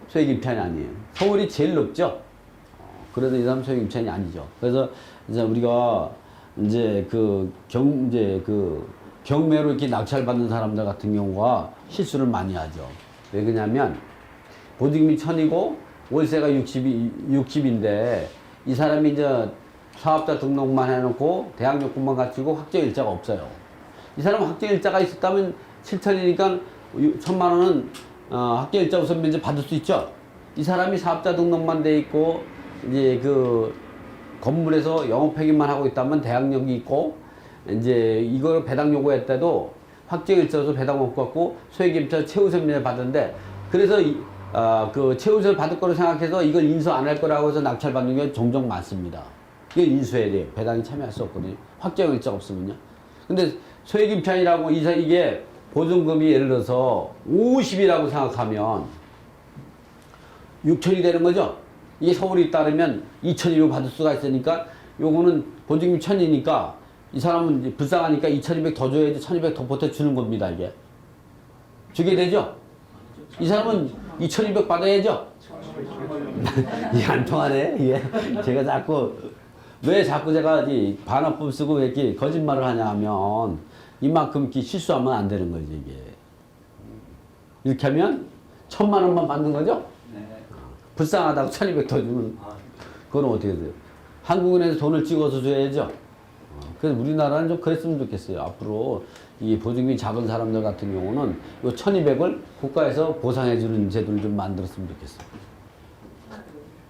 Speaker 1: 소액임차인이 아니에요. 서울이 제일 높죠? 그래도 이 사람 소액임차인이 아니죠. 그래서 이제 우리가 이제 경매로 이렇게 낙찰받는 사람들 같은 경우가 실수를 많이 하죠. 왜 그러냐면 보증금이 1,000이고 월세가 60인데 이 사람이 이제 사업자 등록만 해놓고 대학 요건만 갖추고 확정일자가 없어요. 이 사람은 확정일자가 있었다면 7천이니까 1,000만 원은 확정일자 우선 면제 받을 수 있죠. 이 사람이 사업자 등록만 돼 있고 이제 그 건물에서 영업행위만 하고 있다면 대항력이 있고 이제 이걸 배당 요구했다도 확정일자로서 배당 못 받고 소액임차 최우선면을 받는데 그래서 그 최우선을 받을 거로 생각해서 이걸 인수 안 할 거라고 해서 낙찰받는 게 종종 많습니다. 이걸 인수해야 돼요. 배당이 참여할 수 없거든요. 확정일자가 없으면요. 근데 소액임차인이라고 이게 보증금이 예를 들어서 50이라고 생각하면 6천이 되는 거죠. 이게 서울이 따르면 2,200 받을 수가 있으니까 요거는 보증금이 1,000이니까 이 사람은 이제 불쌍하니까 2,200 더 줘야지 1,200 더 보태주는 겁니다. 이게 주게 되죠. 이 사람은 2,200 받아야죠. 이게 안 통하네. 이게 제가 자꾸 제가 이 반어법 쓰고 왜 이렇게 거짓말을 하냐 하면 이만큼 이렇게 실수하면 안 되는 거죠. 이게 이렇게 하면 1,000만 원만 받는 거죠. 불쌍하다고 1,200 더 주면 그건 어떻게 돼요? 한국은행에서 돈을 찍어서 줘야죠. 그래서 우리나라는 좀 그랬으면 좋겠어요. 앞으로 이 보증금이 작은 사람들 같은 경우는 요 1,200을 국가에서 보상해주는 제도를 좀 만들었으면 좋겠어요.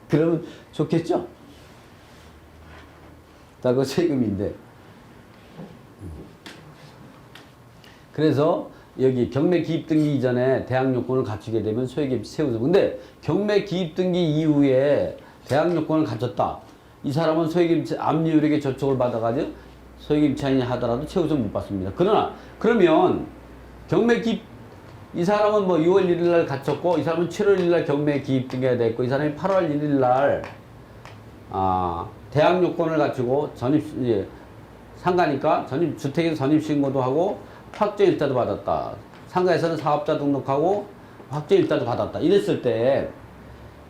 Speaker 1: 그러면 좋겠죠? 다 그 세금인데. 그래서 여기 경매 기입 등기 이전에 대항 요건을 갖추게 되면 소액임차 세우죠. 근데 경매 기입 등기 이후에 대항 요건을 갖췄다. 이 사람은 소액임차 압류율에게 저촉을 받아가지고 소액임차인이 하더라도 최우선 못 받습니다. 그러면 경매 기입 이 사람은 뭐 6월 1일 날 갖췄고 이 사람은 7월 1일 날 경매 기입 등기가 됐고 이 사람이 8월 1일 날 대항 요건을 갖추고 상가니까 주택에서 전입신고도 하고 확정일자도 받았다. 상가에서는 사업자 등록하고 확정일자도 받았다. 이랬을 때,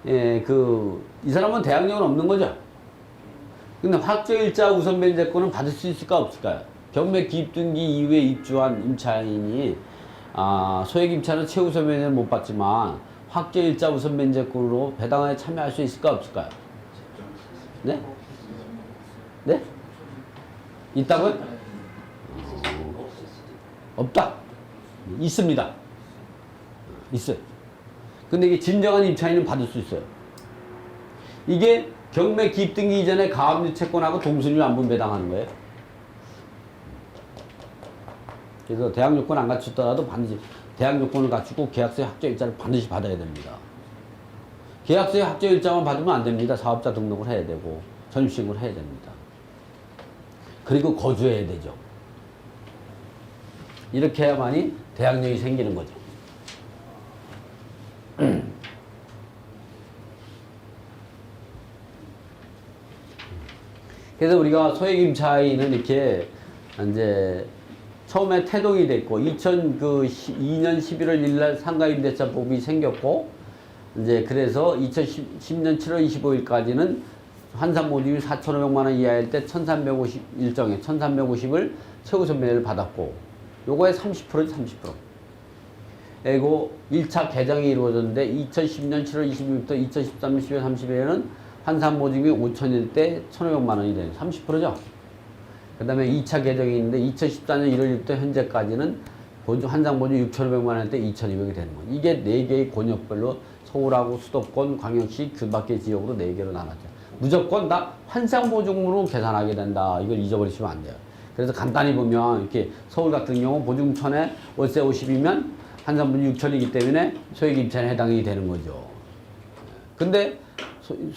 Speaker 1: 이 사람은 대항력은 없는 거죠. 근데 확정일자 우선 면제권은 받을 수 있을까 없을까요? 경매 기입등기 이후에 입주한 임차인이, 소액임차는 최우선 면제를 못 받지만, 확정일자 우선 면제권으로 배당에 참여할 수 있을까 없을까요? 네? 네? 있다고요? 없다. 있습니다. 있어요. 근데 이게 진정한 임차인은 받을 수 있어요. 이게 경매 기입 등기 이전에 가압류 채권하고 동순위 안분 배당하는 거예요. 그래서 대항 요건 안 갖췄더라도 반드시 대항 요건을 갖추고 계약서의 확정일자를 반드시 받아야 됩니다. 계약서의 확정일자만 받으면 안 됩니다. 사업자 등록을 해야 되고 전입신고를 해야 됩니다. 그리고 거주해야 되죠. 이렇게 해야만이 대항력이 생기는 거죠. 그래서 우리가 소액임차인은 이렇게 이제 처음에 태동이 됐고 2002년 11월 1일 날 상가임대차법이 생겼고 이제 그래서 2010년 7월 25일까지는 환산 모집이 4,500만 원 이하일 때 1,350 일정에 1,350을 최우선 매를 받았고 요거에 30%지 30%. 그리고 1차 개정이 이루어졌는데 2010년 7월 22일부터 2013년 12월 30일에는 환산 모집이 5,000일 때 1,500만 원이 되는 30%죠. 그 다음에 2차 개정이 있는데 2014년 1월부터 현재까지는 환산 모집 6,500만 원 때 2,200이 되는 거예요. 이게 4개의 권역별로 서울하고 수도권, 광역시, 그 밖의 지역으로 4개로 나눴죠. 무조건 다 환산 보증으로 계산하게 된다. 이걸 잊어버리시면 안 돼요. 그래서 간단히 보면 이렇게 서울 같은 경우 보증 1,000에 월세 50이면 환산 보증 6,000이기 때문에 소액 임차에 해당이 되는 거죠. 근데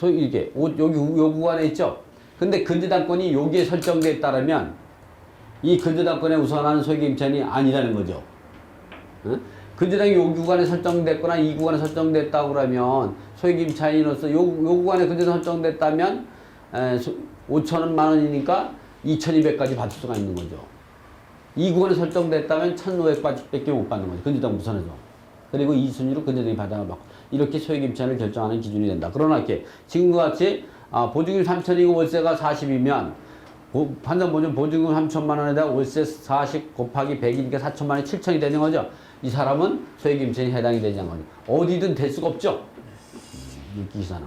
Speaker 1: 이게 여기 요 구간에 있죠. 근데 근저당권이 여기에 설정돼 따르면 이 근저당권에 우선하는 소액 임차인이 아니라는 거죠. 응? 근저당이 요 구간에 설정됐거나 이 구간에 설정됐다고 그러면 소액 임차인으로서 요 구간에 근저당 설정됐다면 5,000만 원이니까 2,200까지 받을 수가 있는 거죠. 이 구간에 설정됐다면 1,500밖에 못 받는 거죠. 근저당 우선해서. 그리고 2순위로 근저당이 받아가 받고 이렇게 소액 임차인을 결정하는 기준이 된다. 그러나 이렇게 지금과 같이 보증금 3,000이고 월세가 40이면 환산 보증금 3,000만 원에다 월세 40 곱하기 100이니까 4,000만 원이 7,000이 되는 거죠. 이 사람은 소액 임차인이 해당이 되지 않는 거죠. 어디든 될 수가 없죠. 기사는.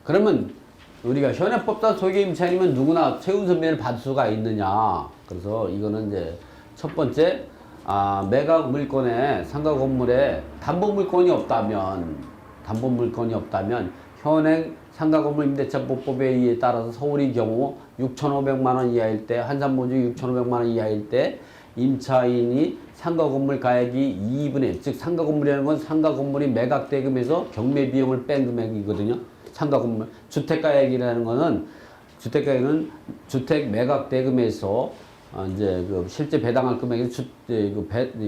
Speaker 1: 그러면 우리가 현행법상 소액 임차인이면 누구나 최우선 매를 받을 수가 있느냐. 그래서 이거는 이제 첫 번째 매각 물건에 상가 건물에 담보 물건이 없다면 현행 상가건물 임대차보법에 의해 따라서 서울의 경우 6,500만 원 이하일 때 환산 모집 6,500만 원 이하일 때 임차인이 상가건물 가액이 2분의 1, 즉 상가건물이라는 건 상가건물이 매각대금에서 경매 비용을 뺀 금액이거든요. 상가건물 주택가액이라는 거는 주택가액은 주택 매각대금에서 이제 그 실제 배당할 금액에서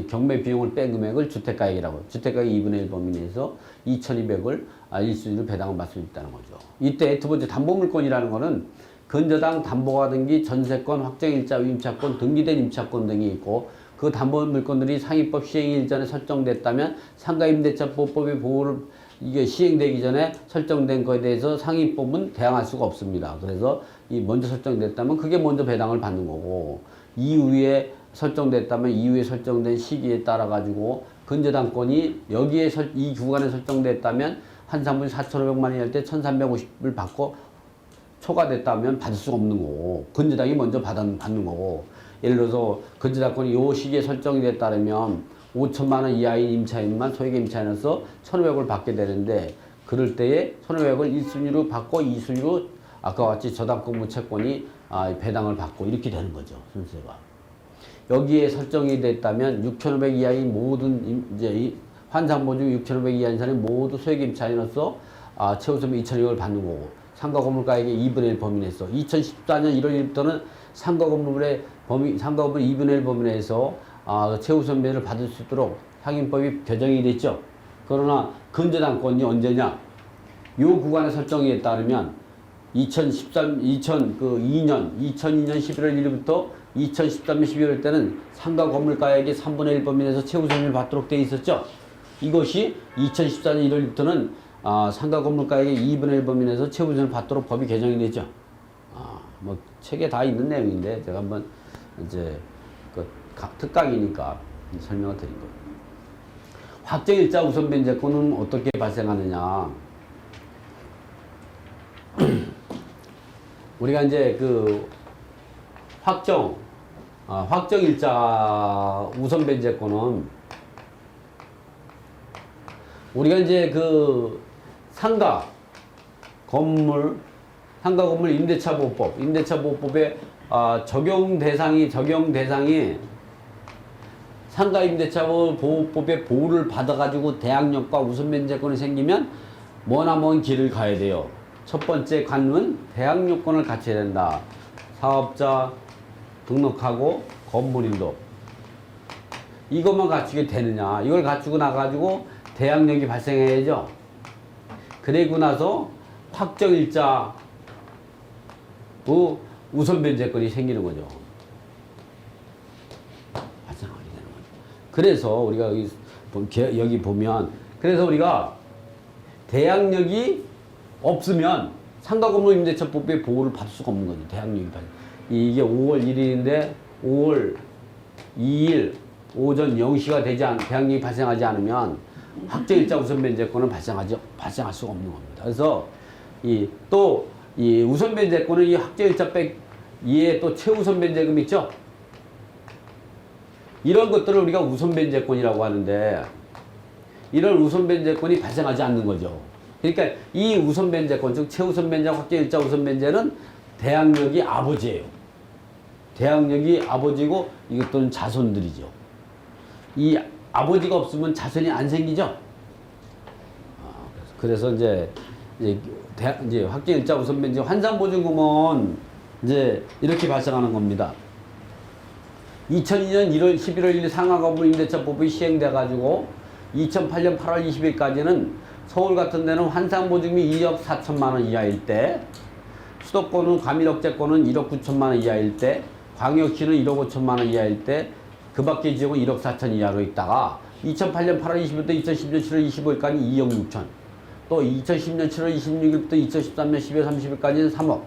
Speaker 1: 경매 비용을 뺀 금액을 주택가액이라고. 주택가액 2분의 1 범위 내에서 2,200을 1순위로 배당을 받을 수 있다는 거죠. 이때 두 번째 담보물건이라는 거는 근저당 담보가 등기 전세권 확정일자 임차권 등기된 임차권 등이 있고 그 담보물건들이 상위법 시행일 전에 설정됐다면 상가임대차법의 보호를 이게 시행되기 전에 설정된 것에 대해서 상위법은 대항할 수가 없습니다. 그래서 이 먼저 설정됐다면 그게 먼저 배당을 받는 거고 이후에 설정됐다면 이후에 설정된 시기에 따라 가지고 근저당권이 여기에 이 구간에 설정됐다면 환산분 4,500만 원이 할 때 1,350을 받고 초과됐다면 받을 수가 없는 거고 근저당이 먼저 받는 거고 예를 들어서 근저당권이 요 시기에 설정이 됐다면 5,000만 원 이하인 임차인만 소액 임차인으로서 1,500을 받게 되는데 그럴 때에 1,500을 1순위로 받고 2순위로 아까 같이 저당권무 채권이 배당을 받고 이렇게 되는 거죠. 순서가. 여기에 설정이 됐다면 6,500 이하인 모든 이제 환산보증 6,500 이하인 사람이 모두 소액 임차인으로서 최우선 2,200을 받는 거고 상가건물 가액의 2분의 1 범위 내에서 2014년 1월 1일부터는 상가건물 2분의 1 범위 내에서 최우선 매를 받을 수 있도록 상임법이 개정이 됐죠. 그러나 근저당권이 언제냐? 요 구간에 설정에 따르면 2002년 11월 1일부터 2013년 12월 때는 상가 건물 가액의 3분의 1 범위 내에서 최우선을 받도록 되어 있었죠. 이것이 2014년 1월부터는 상가 건물 가액의 2분의 1 범위 내에서 최우선을 받도록 법이 개정이 됐죠. 뭐 책에 다 있는 내용인데 제가 한번 이제 각 특강이니까 설명을 드린 거예요. 확정일자 우선 변제권은 어떻게 발생하느냐? 우리가 이제 그 확정일자 우선 변제권은 우리가 이제 그 상가 건물 임대차보호법의 적용 대상이 상가임대차보호법의 보호를 받아가지고 대항력과 우선 변제권이 생기면 머나먼 길을 가야 돼요. 첫 번째 관문은 대항력권을 갖춰야 된다. 사업자 등록하고 건물인도 이것만 갖추게 되느냐? 이걸 갖추고 나가지고 대항력이 발생해야죠. 그리고 나서 우선 변제권이 생기는 거죠. 발생하게 되는 거죠. 그래서 우리가 여기 보면, 그래서 우리가 대항력이 없으면 상가건물임대차법의 보호를 받을 수가 없는 거죠. 대항력이 발생. 이게 5월 1일인데 5월 2일 오전 0시가 대항력이 발생하지 않으면 확정일자 우선변제권은 발생할 수가 없는 겁니다. 그래서 이 우선변제권은 이 확정일자 이에 또 최우선변제금 있죠? 이런 것들을 우리가 우선변제권이라고 하는데, 이런 우선변제권이 발생하지 않는 거죠. 그러니까 이 우선변제권, 즉 최우선변제, 확정일자 우선변제는 대항력이 아버지예요. 대항력이 아버지고 이것들은 자손들이죠. 이 아버지가 없으면 자손이 안 생기죠. 그래서 이제 확정일자 우선변제 환산보증금은 이제 이렇게 발생하는 겁니다. 2002년 11월 1일 상하건물임대차법이 시행돼 가지고 2008년 8월 20일까지는 서울 같은 데는 환산보증금이 2억 4천만 원 이하일 때, 수도권은 과밀억제권은 1억 9천만 원 이하일 때, 광역시는 1억 5천만 원 이하일 때, 그 밖의 지역은 1억 4천 이하로 있다가 2008년 8월 20일부터 2010년 7월 25일까지 2억 6천, 또 2010년 7월 26일부터 2013년 12월 30일까지는 3억,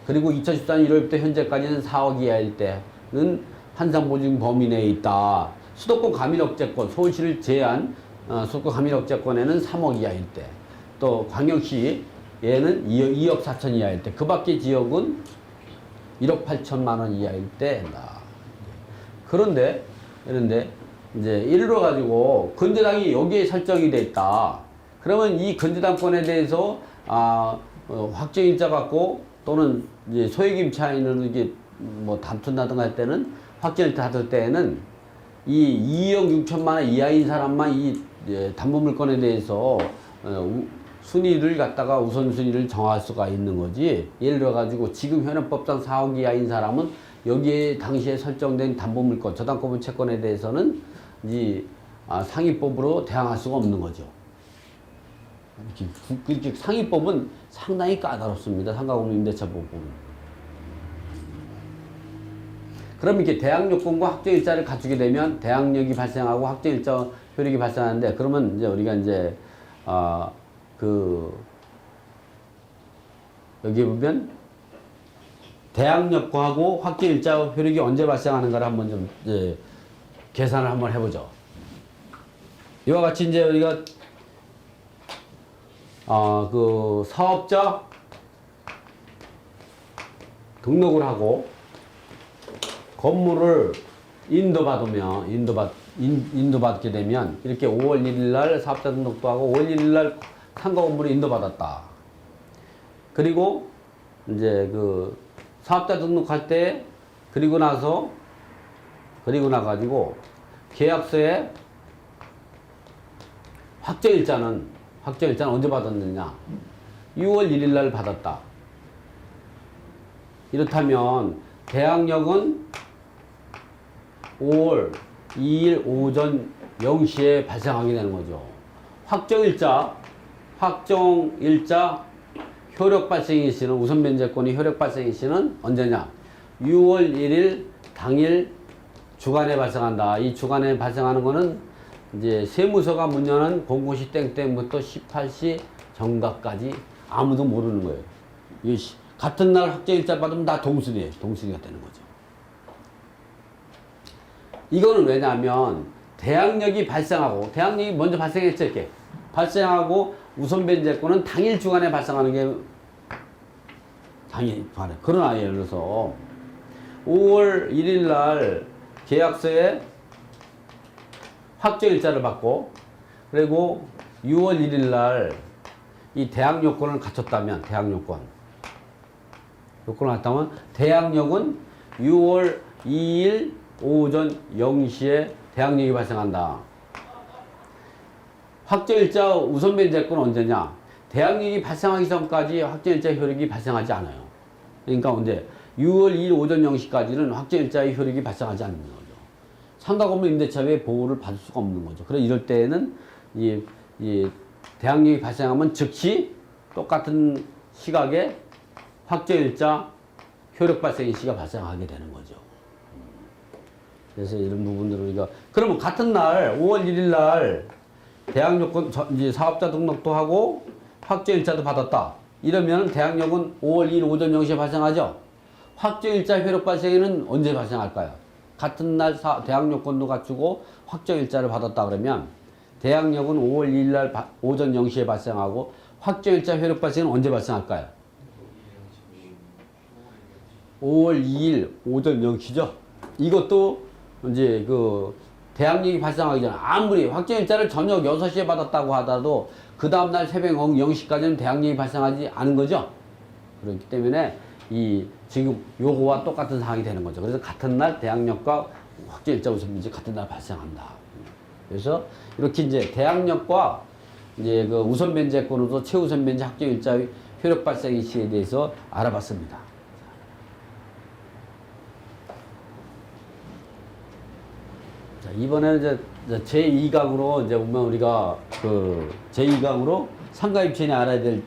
Speaker 1: 그리고 2014년 1월부터 현재까지는 4억 이하일 때는 환산보증 범위 내에 있다. 수도권 과밀억제권, 서울시를 제한 수도권 과밀억제권에는 3억 이하일 때, 또 광역시 얘는 2억 4천 이하일 때, 그 밖의 지역은 1억 8천만 원 이하일 때다. 그런데 이제 이를 가지고 건재당이 여기에 설정이 돼 있다. 그러면 이 건재당권에 대해서 확정일자 갖고 또는 이제 소액임 차이는 이게 뭐 다툰다든가 할 때는, 확정일자 다툴 때에는 이 2억 6천만 원 이하인 사람만 이 담보물건에 대해서 순위를 갖다가 우선순위를 정할 수가 있는 거지. 예를 들어 가지고 지금 현행법상 4억 이하인 사람은 여기에 당시에 설정된 담보물건, 저당권분 채권에 대해서는 이 상위법으로 대항할 수가 없는 거죠. 이렇게 상위법은 상당히 까다롭습니다. 상가건물임대차법은. 그럼 이렇게 대항요건과 확정일자를 갖추게 되면 대항력이 발생하고 확정일자 효력이 발생하는데, 그러면 이제 우리가 이제 여기 보면 대항력하고 확정일자 효력이 언제 발생하는가를 한번 좀 이제 계산을 한번 해보죠. 이와 같이 이제 우리가 사업자 등록을 하고 건물을 인도받게 되면 이렇게 5월 1일 날 사업자 등록도 하고 5월 1일 날 상가 건물을 인도받았다. 그리고 이제 그 사업자 등록할 때 그리고 나가지고 계약서에 확정일자는 언제 받았느냐? 6월 1일 날 받았다. 이렇다면 대항력은 5월 2일 오전 0시에 발생하게 되는 거죠. 확정일자 효력 발생의 시는, 우선변제권이 효력 발생의 시는 언제냐? 6월 1일 당일 주간에 발생한다. 이 주간에 발생하는 거는 이제 세무서가 문 여는 09시 땡땡부터 18시 정각까지 아무도 모르는 거예요. 같은 날 확정일자 받으면 다 동순이에요. 동순이가 되는 거죠. 이거는 왜냐하면 대항력이 먼저 발생했죠. 이렇게 발생하고 우선변제권은 당일 주간에 발생하는 게 당일 주간에. 그러나 예를 들어서 5월 1일 날 계약서에 확정일자를 받고, 그리고 6월 1일 날 이 대항요건을 갖췄다면, 요건을 갖다면 대항력은 6월 2일 오전 0시에 대항력이 발생한다. 확정일자 우선변제권은 언제냐? 대항력이 발생하기 전까지 확정일자 효력이 발생하지 않아요. 그러니까 언제? 6월 2일 오전 0시까지는 확정일자의 효력이 발생하지 않는 거죠. 상가건물 임대차의 보호를 받을 수가 없는 거죠. 그래서 이럴 때에는 이 대항력이 발생하면 즉시 똑같은 시각에 확정일자 효력 발생 시가 발생하게 되는 거죠. 그래서 이런 부분들을 우리가 그러면 같은 날 5월 1일 날 대항 요건 이제 사업자 등록도 하고 확정일자도 받았다. 이러면 대항력은 5월 2일 오전 0시에 발생하죠. 확정일자 효력 발생에는 언제 발생할까요? 같은 날 대항요건도 갖추고 확정일자를 받았다 그러면 대항력은 5월 2일 날 오전 0시에 발생하고 확정일자 효력 발생은 언제 발생할까요? 5월 2일 오전 0시죠. 이것도 이제 그 대항력이 발생하기 전에 아무리 확정일자를 저녁 6시에 받았다고 하더라도 그 다음날 새벽 0시까지는 대항력이 발생하지 않은 거죠. 그렇기 때문에 이 지금 요거와 똑같은 상황이 되는 거죠. 그래서 같은 날 대항력과 확정일자 우선변제 같은 날 발생한다. 그래서 이렇게 이제 대항력과 이제 그 우선변제권으로서 최우선변제 확정일자 효력 발생 시에 대해서 알아봤습니다. 자, 이번에는 이제 제2강으로 이제 보면 우리가 그 제2강으로 상가입주인이 알아야 될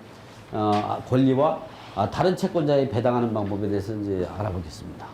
Speaker 1: 권리와 다른 채권자에 배당하는 방법에 대해서 이제 알아보겠습니다.